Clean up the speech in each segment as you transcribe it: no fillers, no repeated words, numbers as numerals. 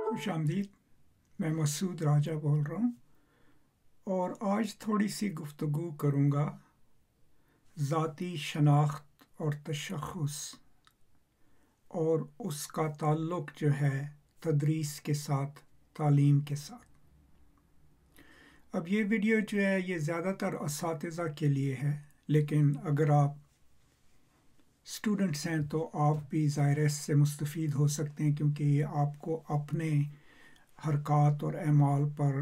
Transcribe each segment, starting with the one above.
खुश आमदीद। मैं मसूद राजा बोल रहा हूँ और आज थोड़ी सी गुफ्तगू करूँगा ज़ाती शनाख्त और तशख़्ख़ुस और उसका ताल्लुक़ जो है तदरीस के साथ, तालीम के साथ। अब ये वीडियो जो है ये ज़्यादातर असातिज़ा के लिए है, लेकिन अगर आप स्टूडेंट्स हैं तो आप भी ज़ाहिर इससे मुस्तफ़ीद हो सकते हैं, क्योंकि ये आपको अपने हरकत और अमाल पर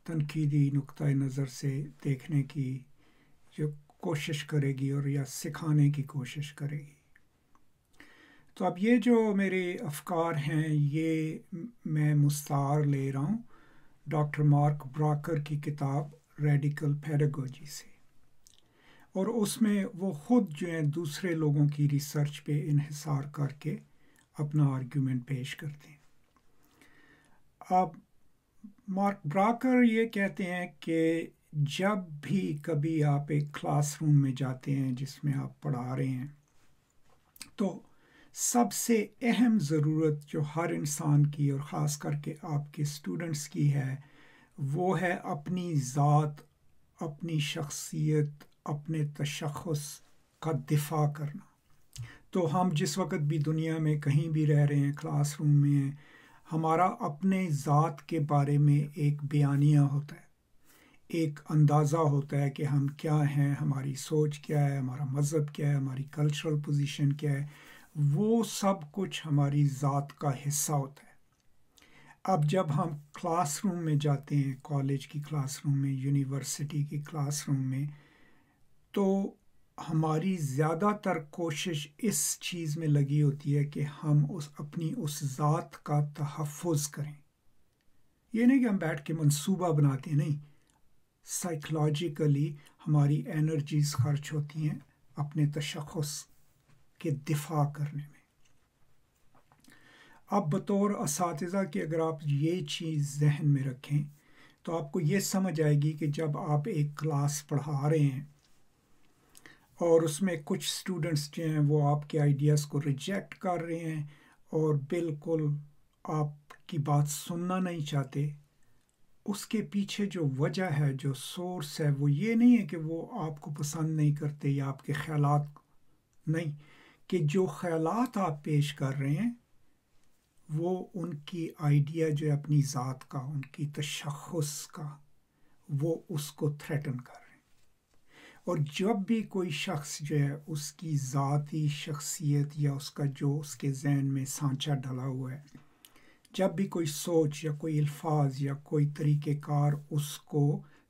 तनकीदी नुक्ता नज़र से देखने की जो कोशिश करेगी और या सिखाने की कोशिश करेगी। तो अब ये जो मेरे अफ़कार हैं ये मैं मुस्तार ले रहा हूँ डॉक्टर मार्क ब्राकर की किताब रेडिकल पेडागोजी से, और उसमें वो ख़ुद जो है दूसरे लोगों की रिसर्च पे इन्हिसार करके अपना आर्गूमेंट पेश करते हैं। अब मार्क ब्राकर ये कहते हैं कि जब भी कभी आप एक क्लासरूम में जाते हैं जिसमें आप पढ़ा रहे हैं, तो सबसे अहम ज़रूरत जो हर इंसान की और ख़ास करके आपके स्टूडेंट्स की है, वो है अपनी ज़ात, अपनी शख्सियत, अपने तशख़्ख़ुस का दिफ़ा करना। तो हम जिस वक़्त भी दुनिया में कहीं भी रह रहे हैं, क्लासरूम में हैं, हमारा अपने ज़ात के बारे में एक बयानिया होता है, एक अंदाज़ा होता है कि हम क्या हैं, हमारी सोच क्या है, हमारा मज़हब क्या है, हमारी कल्चरल पोजीशन क्या है, वो सब कुछ हमारी ज़ात का हिस्सा होता है। अब जब हम क्लासरूम में जाते हैं, कॉलेज की क्लासरूम में, यूनिवर्सिटी की क्लासरूम में, तो हमारी ज़्यादातर कोशिश इस चीज़ में लगी होती है कि हम अपनी उस ज़ात का तहफ़्फ़ुज़ करें। ये नहीं कि हम बैठ के मंसूबा बनाते हैं, नहीं, साइकोलॉजिकली हमारी एनर्जीज़ खर्च होती हैं अपने तशख़्ख़ुस के दिफ़ा करने में। अब बतौर असातिज़ा कि अगर आप ये चीज़ ज़हन में रखें तो आपको ये समझ आएगी कि जब आप एक क्लास पढ़ा रहे हैं और उसमें कुछ स्टूडेंट्स जो हैं वो आपके आइडियाज़ को रिजेक्ट कर रहे हैं और बिल्कुल आपकी बात सुनना नहीं चाहते, उसके पीछे जो वजह है, जो सोर्स है, वो ये नहीं है कि वो आपको पसंद नहीं करते या आपके ख़यालात नहीं, कि जो ख़यालात आप पेश कर रहे हैं वो उनकी आइडिया जो है अपनी ज़ात का, उनकी तशख़्ख़ुस का, वो उसको थ्रेटन कर रहे हैं। और जब भी कोई शख्स जो है उसकी ज़ाती शख्सियत या उसका जो उसके ज़हन में सांचा डला हुआ है, जब भी कोई सोच या कोई अल्फाज या कोई तरीक़ेकार उसको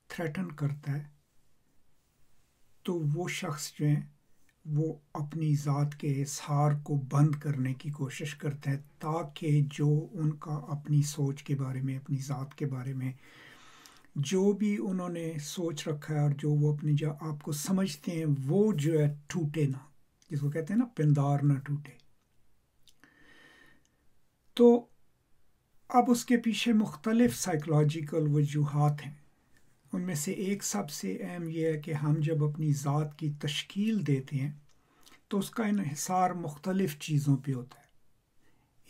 थ्रेटन करता है, तो वो शख्स जो है वो अपनी ज़ात के इज़हार को बंद करने की कोशिश करता है, ताकि जो उनका अपनी सोच के बारे में, अपनी ज़ात के बारे में जो भी उन्होंने सोच रखा है और जो वो अपनी जो आपको समझते हैं, वो जो है टूटे ना, जिसको कहते हैं ना, पिंदार ना टूटे। तो अब उसके पीछे मुख्तलिफ साइकोलॉजिकल वजूहात हैं। उनमें से एक सबसे अहम ये है कि हम जब अपनी ज़ात की तश्कील देते हैं तो उसका इन्हिसार मुख्तलिफ चीज़ों पे होता है।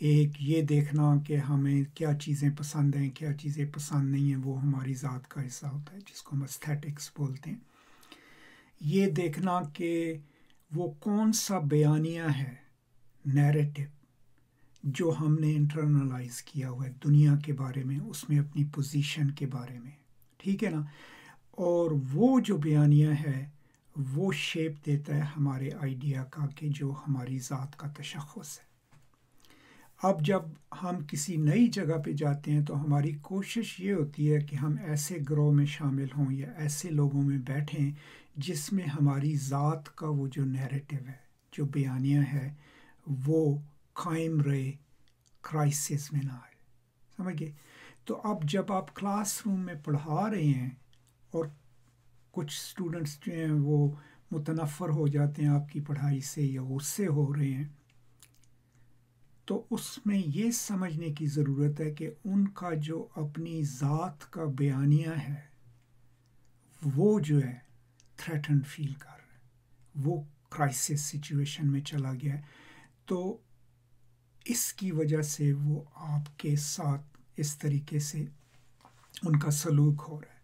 एक ये देखना कि हमें क्या चीज़ें पसंद हैं, क्या चीज़ें पसंद नहीं हैं, वो हमारी ज़ात का हिस्सा होता है, जिसको हम एस्थेटिक्स बोलते हैं। ये देखना कि वो कौन सा बयानिया है, नैरेटिव, जो हमने इंटरनलाइज किया हुआ है दुनिया के बारे में, उसमें अपनी पोजीशन के बारे में, ठीक है ना, और वो जो बयानिया है वो शेप देता है हमारे आइडिया का कि जो हमारी ज़ात का तशख़्ख़ुस है। अब जब हम किसी नई जगह पे जाते हैं तो हमारी कोशिश ये होती है कि हम ऐसे ग्रोह में शामिल हों या ऐसे लोगों में बैठें जिसमें हमारी ज़ात का वो जो नैरेटिव है, जो बयानिया है, वो कायम रहे, क्राइसिस में ना आए। समझ गए? तो अब जब आप क्लासरूम में पढ़ा रहे हैं और कुछ स्टूडेंट्स जो हैं वो मुतनफ़र हो जाते हैं आपकी पढ़ाई से या गुस्से हो रहे हैं, तो उसमें ये समझने की ज़रूरत है कि उनका जो अपनी ज़ात का बयानिया है वो जो है थ्रेटन फील कर रहा है, वो क्राइसिस सिचुएशन में चला गया है। तो इसकी वजह से वो आपके साथ इस तरीके से उनका सलूक हो रहा है।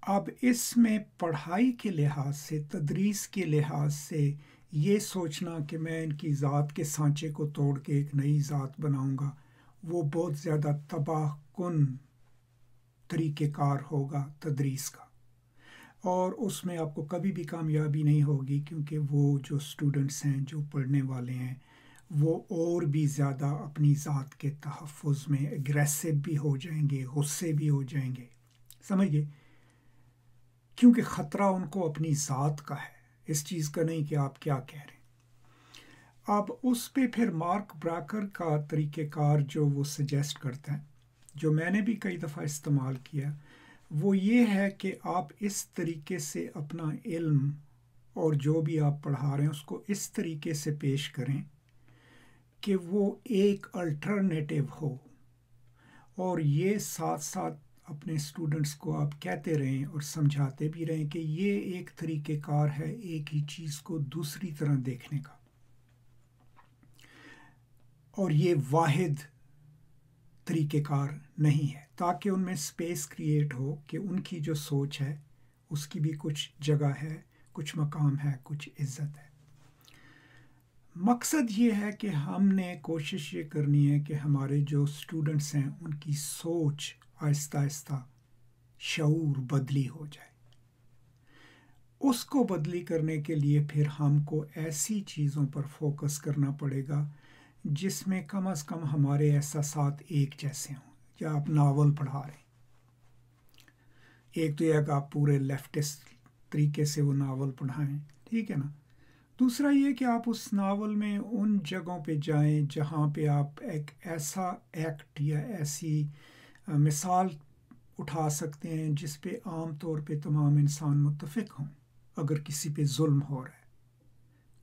अब इसमें पढ़ाई के लिहाज से, तदरीस के लिहाज से ये सोचना कि मैं इनकी ज़ात के सांचे को तोड़ के एक नई ज़ात बनाऊंगा, वो बहुत ज़्यादा तबाहकुन तरीक़ेकार होगा तदरीस का, और उसमें आपको कभी भी कामयाबी नहीं होगी, क्योंकि वो जो स्टूडेंट्स हैं, जो पढ़ने वाले हैं, वो और भी ज़्यादा अपनी ज़ात के तहफ़्फ़ुज़ में एग्रेसिव भी हो जाएंगे, गुस्से भी हो जाएंगे, समझिए, क्योंकि ख़तरा उनको अपनी ज़ात का है, इस चीज़ का नहीं कि आप क्या कह रहे हैं। अब उस पे फिर मार्क ब्राकर का तरीक़ेकार जो वो सजेस्ट करता है, जो मैंने भी कई दफ़ा इस्तेमाल किया, वो ये है कि आप इस तरीके से अपना इल्म और जो भी आप पढ़ा रहे हैं उसको इस तरीके से पेश करें कि वो एक अल्टरनेटिव हो, और ये साथ साथ अपने स्टूडेंट्स को आप कहते रहें और समझाते भी रहें कि ये एक तरीक़ेकार है एक ही चीज़ को दूसरी तरह देखने का, और ये वाहिद तरीक़ेकार नहीं है, ताकि उनमें स्पेस क्रिएट हो कि उनकी जो सोच है उसकी भी कुछ जगह है, कुछ मकाम है, कुछ इज़्ज़त है। मकसद ये है कि हमने कोशिश ये करनी है कि हमारे जो स्टूडेंट्स हैं उनकी सोच आहिस्ता आहिस्ता शऊर बदली हो जाए। उसको बदली करने के लिए फिर हमको ऐसी चीज़ों पर फोकस करना पड़ेगा जिसमें कम से कम हमारे एहसासात एक जैसे हों। या आप नावल पढ़ा रहे हैं, एक तो यह कि आप पूरे लेफ्टिस्ट तरीके से वो नावल पढ़ाएं, ठीक है ना। दूसरा ये कि आप उस नावल में उन जगहों पे जाएं जहाँ पे आप एक ऐसा एक्ट या ऐसी मिसाल उठा सकते हैं जिस पे आम तौर पे तमाम इंसान मुत्तफिक हों। अगर किसी पे जुल्म हो रहा है,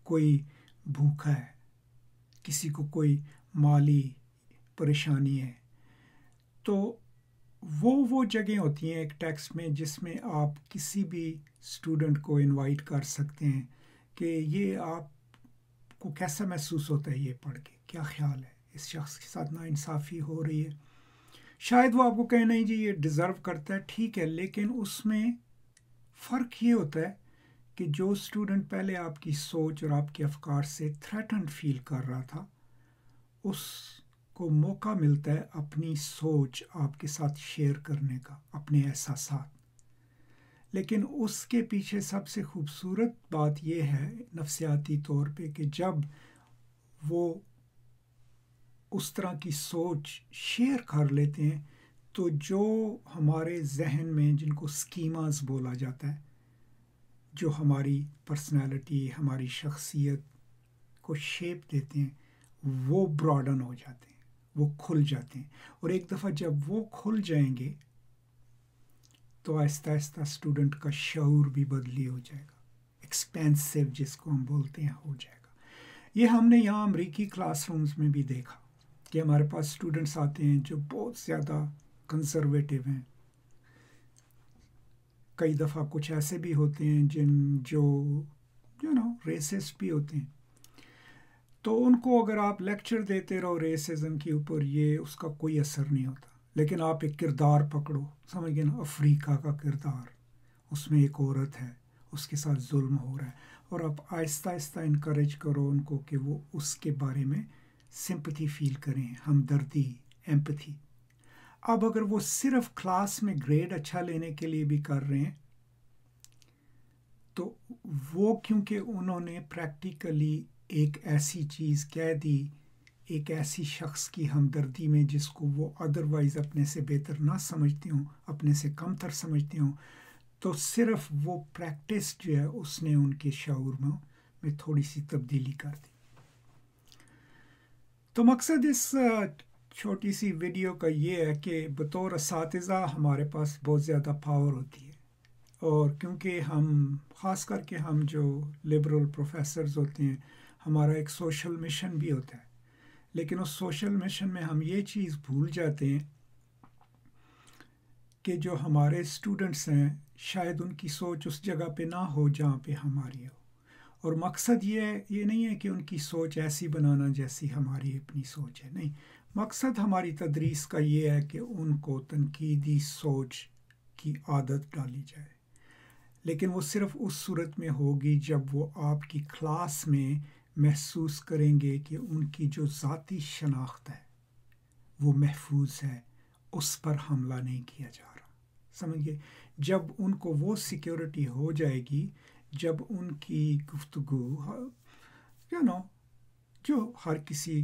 कोई भूखा है, किसी को कोई माली परेशानी है, तो वो जगह होती हैं एक टेक्स्ट में जिसमें आप किसी भी स्टूडेंट को इनवाइट कर सकते हैं कि ये आपको कैसा महसूस होता है ये पढ़ के, क्या ख्याल है, इस शख्स के साथ नाइंसाफ़ी हो रही है, शायद वो आपको कहे नहीं जी ये डिज़र्व करता है, ठीक है, लेकिन उसमें फ़र्क ये होता है कि जो स्टूडेंट पहले आपकी सोच और आपके अफकार से थ्रेटन्ड फील कर रहा था, उसको मौका मिलता है अपनी सोच आपके साथ शेयर करने का, अपने एहसासात। लेकिन उसके पीछे सबसे खूबसूरत बात यह है नफ्सियाती तौर पे कि जब वो उस तरह की सोच शेयर कर लेते हैं तो जो हमारे जहन में, जिनको स्कीमास बोला जाता है, जो हमारी पर्सनालिटी, हमारी शख्सियत को शेप देते हैं, वो ब्रॉडन हो जाते हैं, वो खुल जाते हैं। और एक दफ़ा जब वो खुल जाएंगे तो आहिस्ता आहिस्ता स्टूडेंट का शऊर भी बदली हो जाएगा, एक्सपेंसिव जिसको हम बोलते हैं हो जाएगा। ये हमने यहाँ अमेरिकी क्लासरूम्स में भी देखा कि हमारे पास स्टूडेंट्स आते हैं जो बहुत ज़्यादा कंजर्वेटिव हैं। कई दफ़ा कुछ ऐसे भी होते हैं जो रेसिस्ट भी होते हैं। तो उनको अगर आप लेक्चर देते रहो रेसिज्म के ऊपर, ये उसका कोई असर नहीं होता। लेकिन आप एक किरदार पकड़ो, समझ गए ना, अफ्रीका का किरदार, उसमें एक औरत है, उसके साथ जुल्म हो रहा है, और आप आहिस्ता आहिस्ता इनकरेज करो उनको कि वो उसके बारे में सिंपैथी फील करें, हमदर्दी, एम्पैथी। अब अगर वो सिर्फ क्लास में ग्रेड अच्छा लेने के लिए भी कर रहे हैं तो वो, क्योंकि उन्होंने प्रैक्टिकली एक ऐसी चीज़ कह दी, एक ऐसी शख्स की हमदर्दी में जिसको वो अदरवाइज़ अपने से बेहतर ना समझते हों, अपने से कमतर समझते हों, तो सिर्फ वो प्रैक्टिस जो है उसने उनके शऊर में थोड़ी सी तब्दीली कर दी। तो मकसद इस छोटी सी वीडियो का ये है कि बतौर असातिज़ा हमारे पास बहुत ज़्यादा पावर होती है, और क्योंकि हम ख़ास करके हम जो लिबरल प्रोफेसर्स होते हैं, हमारा एक सोशल मिशन भी होता है, लेकिन उस सोशल मिशन में हम ये चीज़ भूल जाते हैं कि जो हमारे स्टूडेंट्स हैं शायद उनकी सोच उस जगह पे ना हो जहाँ पे हमारी हो। और मकसद ये नहीं है कि उनकी सोच ऐसी बनाना जैसी हमारी अपनी सोच है, नहीं, मकसद हमारी तदरीस का ये है कि उनको तनकीदी सोच की आदत डाली जाए, लेकिन वो सिर्फ उस सूरत में होगी जब वो आपकी क्लास में महसूस करेंगे कि उनकी जो ज़ाती शनाख्त है वो महफूज है, उस पर हमला नहीं किया जा रहा। समझिए, जब उनको वो सिक्योरिटी हो जाएगी, जब उनकी गुफ्तगू जो हर किसी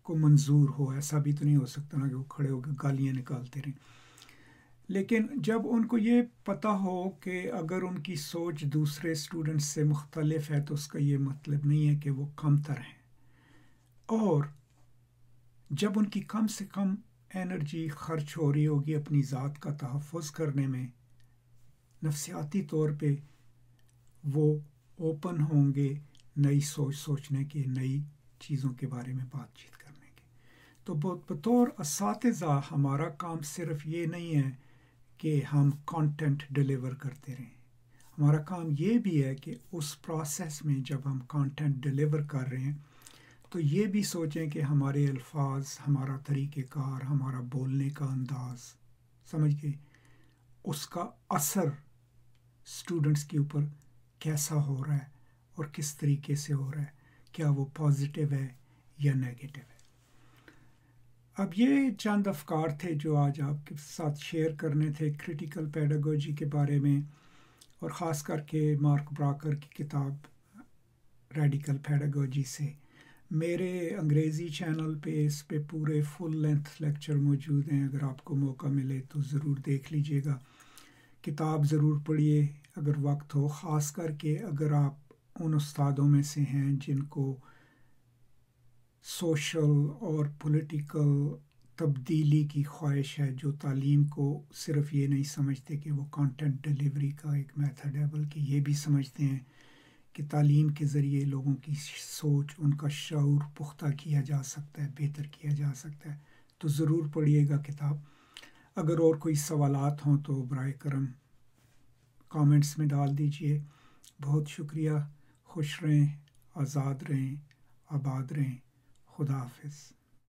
को मंजूर हो, ऐसा भी तो नहीं हो सकता ना कि वो खड़े होकर गालियाँ निकालते रहें, लेकिन जब उनको ये पता हो कि अगर उनकी सोच दूसरे स्टूडेंट्स से मुख्तलिफ है तो उसका ये मतलब नहीं है कि वो कमतर हैं, और जब उनकी कम से कम एनर्जी खर्च हो रही होगी अपनी ज़ात का तहफ़्फ़ुज़ करने में, नफसियाती तौर पे वो ओपन होंगे नई सोच सोचने की, नई चीज़ों के बारे में बातचीत करने की। तो बतौर असातिज़ा हमारा काम सिर्फ ये नहीं है कि हम कंटेंट डिलीवर करते रहें, हमारा काम ये भी है कि उस प्रोसेस में जब हम कंटेंट डिलीवर कर रहे हैं तो ये भी सोचें कि हमारे अल्फाज, हमारा तरीक़ेकार, हमारा बोलने का अंदाज़, समझ गए, उसका असर स्टूडेंट्स के ऊपर कैसा हो रहा है और किस तरीके से हो रहा है, क्या वो पॉजिटिव है या नेगेटिव है। अब ये चंद अफकार थे जो आज आपके साथ शेयर करने थे क्रिटिकल पेडागोजी के बारे में, और ख़ास करके मार्क ब्राकर की किताब रेडिकल पेडागोजी से। मेरे अंग्रेज़ी चैनल पे इस पे पूरे फुल लेंथ लेक्चर मौजूद हैं, अगर आपको मौका मिले तो ज़रूर देख लीजिएगा। किताब ज़रूर पढ़िए अगर वक्त हो, ख़ास करके अगर आप उन उस्तादों में से हैं जिनको सोशल और पॉलिटिकल तब्दीली की ख्वाहिश है, जो तालीम को सिर्फ़ ये नहीं समझते कि वो कंटेंट डिलीवरी का एक मेथड है, बल्कि ये भी समझते हैं कि तालीम के ज़रिए लोगों की सोच, उनका शऊर पुख्ता किया जा सकता है, बेहतर किया जा सकता है। तो ज़रूर पढ़िएगा किताब। अगर और कोई सवालात हों तो बराए करम कमेंट्स में डाल दीजिए। बहुत शुक्रिया। खुश रहें, आज़ाद रहें, आबाद रहें। खुदा हाफिज़।